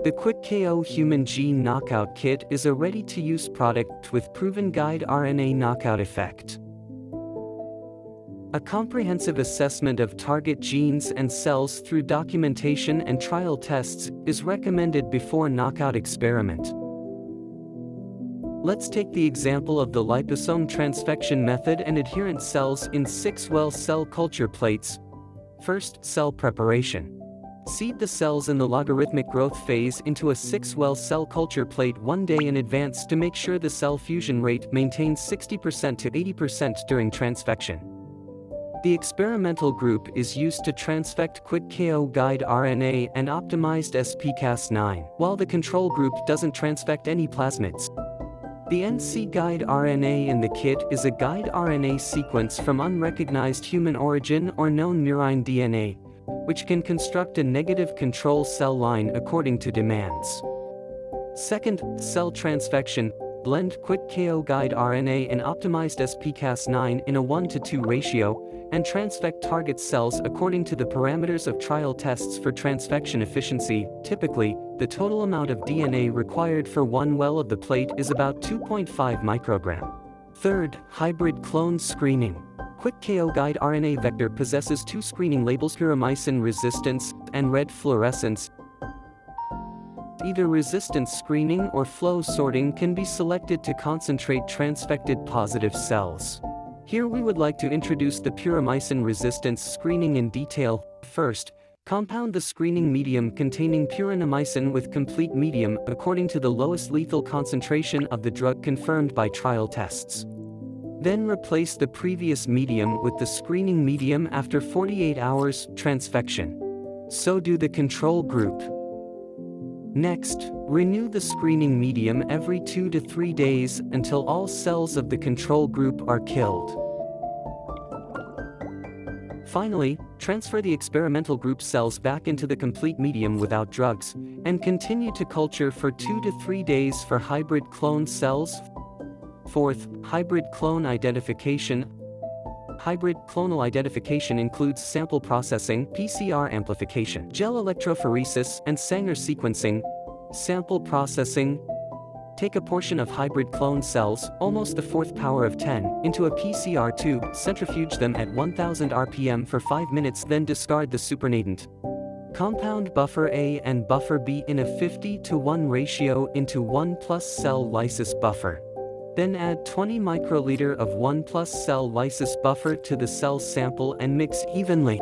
The QuickKO Human Gene Knockout Kit is a ready-to-use product with proven guide RNA knockout effect. A comprehensive assessment of target genes and cells through documentation and trial tests is recommended before knockout experiment. Let's take the example of the liposome transfection method and adherent cells in 6-well cell culture plates. First, cell preparation. Seed the cells in the logarithmic growth phase into a 6-well cell culture plate 1 day in advance to make sure the cell fusion rate maintains 60% to 80% during transfection. The experimental group is used to transfect QuickKO guide RNA and optimized SpCas9, while the control group doesn't transfect any plasmids. The NC guide RNA in the kit is a guide RNA sequence from unrecognized human origin or known murine DNA, which can construct a negative control cell line according to demands. Second, cell transfection. Blend QuickKO guide RNA and optimized SpCas9 in a 1:2 ratio, and transfect target cells according to the parameters of trial tests for transfection efficiency. Typically, the total amount of DNA required for 1 well of the plate is about 2.5 microgram. Third, hybrid clone screening. QuickKO guide RNA vector possesses 2 screening labels: puromycin resistance and red fluorescence. Either resistance screening or flow sorting can be selected to concentrate transfected positive cells. Here we would like to introduce the puromycin resistance screening in detail. First, compound the screening medium containing purinomycin with complete medium according to the lowest lethal concentration of the drug confirmed by trial tests. Then replace the previous medium with the screening medium after 48 hours transfection. So do the control group. Next, renew the screening medium every 2 to 3 days until all cells of the control group are killed. Finally, transfer the experimental group cells back into the complete medium without drugs, and continue to culture for 2 to 3 days for hybrid clone cells. Fourth, hybrid clone identification. Hybrid clonal identification includes sample processing, PCR amplification, gel electrophoresis, and Sanger sequencing. Sample processing. Take a portion of hybrid clone cells, almost the 4th power of 10, into a PCR tube, centrifuge them at 1000 RPM for 5 minutes, then discard the supernatant. Compound buffer A and buffer B in a 50:1 ratio into 1+ cell lysis buffer. Then add 20 microliter of 1+ cell lysis buffer to the cell sample and mix evenly.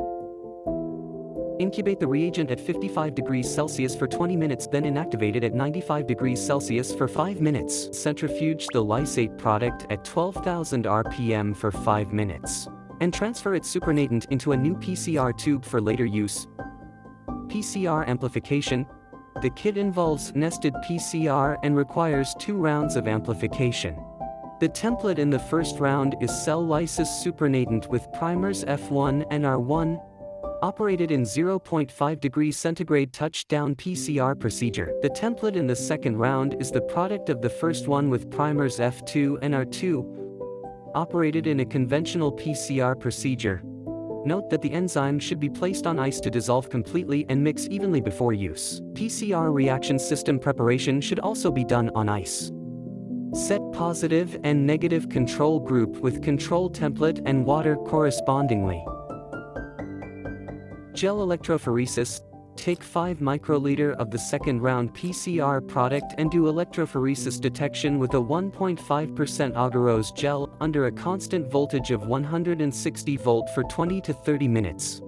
Incubate the reagent at 55 degrees Celsius for 20 minutes, then inactivate it at 95 degrees Celsius for 5 minutes. Centrifuge the lysate product at 12,000 RPM for 5 minutes. And transfer its supernatant into a new PCR tube for later use. PCR amplification. The kit involves nested PCR and requires 2 rounds of amplification. The template in the first round is cell lysis supernatant with primers F1 and R1, operated in 0.5 degrees centigrade touchdown PCR procedure. The template in the second round is the product of the first one with primers F2 and R2, operated in a conventional PCR procedure. Note that the enzyme should be placed on ice to dissolve completely and mix evenly before use. PCR reaction system preparation should also be done on ice. Set positive and negative control group with control template and water correspondingly. Gel electrophoresis. Take 5 microliter of the second round PCR product and do electrophoresis detection with a 1.5% agarose gel under a constant voltage of 160 volt for 20 to 30 minutes.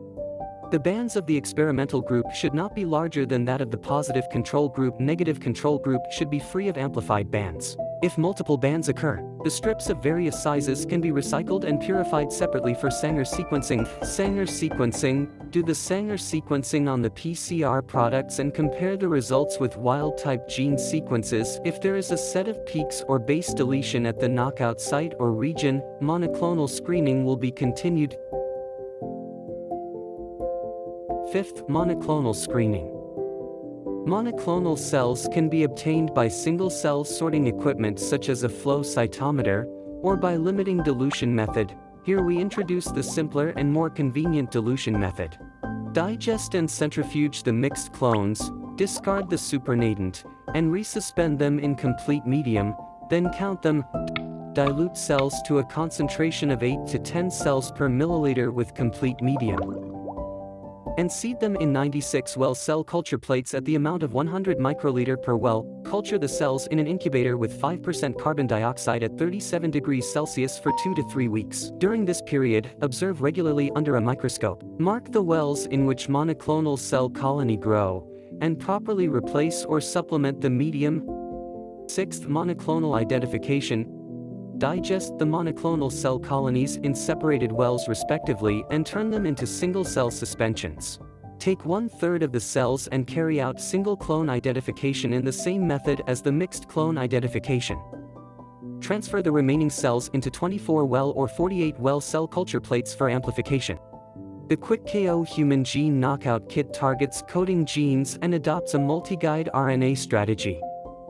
The bands of the experimental group should not be larger than that of the positive control group. Negative control group should be free of amplified bands. If multiple bands occur, the strips of various sizes can be recycled and purified separately for Sanger sequencing. Sanger sequencing. Do the Sanger sequencing on the PCR products and compare the results with wild-type gene sequences. If there is a set of peaks or base deletion at the knockout site or region, monoclonal screening will be continued. Fifth, monoclonal screening. Monoclonal cells can be obtained by single-cell sorting equipment such as a flow cytometer, or by limiting dilution method. Here we introduce the simpler and more convenient dilution method. Digest and centrifuge the mixed clones, Discard the supernatant, and resuspend them in complete medium, then count them. Dilute cells to a concentration of 8 to 10 cells per milliliter with complete medium. And seed them in 96 well cell culture plates at the amount of 100 microliter per well. Culture the cells in an incubator with 5% carbon dioxide at 37 degrees Celsius for 2 to 3 weeks. During this period, observe regularly under a microscope. Mark the wells in which monoclonal cell colony grow, and properly replace or supplement the medium. 6th, monoclonal identification. Digest the monoclonal cell colonies in separated wells respectively and turn them into single-cell suspensions. Take 1/3 of the cells and carry out single clone identification in the same method as the mixed clone identification. Transfer the remaining cells into 24 well or 48 well cell culture plates for amplification. The QuickKO Human Gene Knockout Kit targets coding genes and adopts a multi-guide RNA strategy.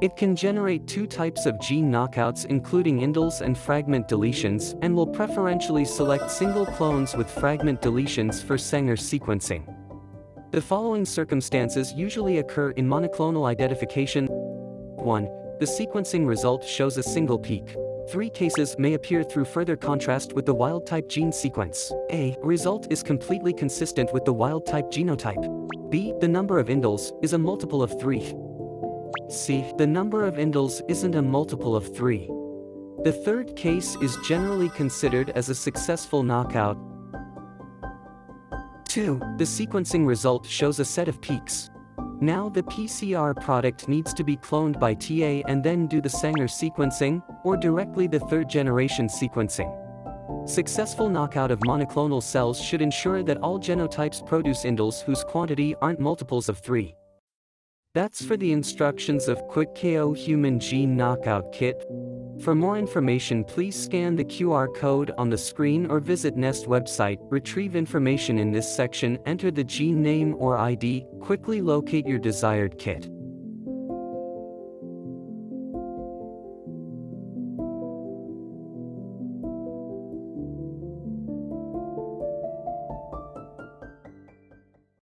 It can generate 2 types of gene knockouts including indels and fragment deletions and will preferentially select single clones with fragment deletions for Sanger sequencing. The following circumstances usually occur in monoclonal identification. 1. The sequencing result shows a single peak. 3 cases may appear through further contrast with the wild-type gene sequence. A. Result is completely consistent with the wild-type genotype. B. The number of indels is a multiple of 3. C. The number of indels isn't a multiple of 3. The third case is generally considered as a successful knockout. 2. The sequencing result shows a set of peaks. Now the PCR product needs to be cloned by TA and then do the Sanger sequencing, or directly the third-generation sequencing. Successful knockout of monoclonal cells should ensure that all genotypes produce indels whose quantity aren't multiples of 3. That's for the instructions of QuickKO Human Gene Knockout Kit. For more information, please scan the QR code on the screen or visit Nest website. Retrieve information in this section, enter the gene name or ID, quickly locate your desired kit.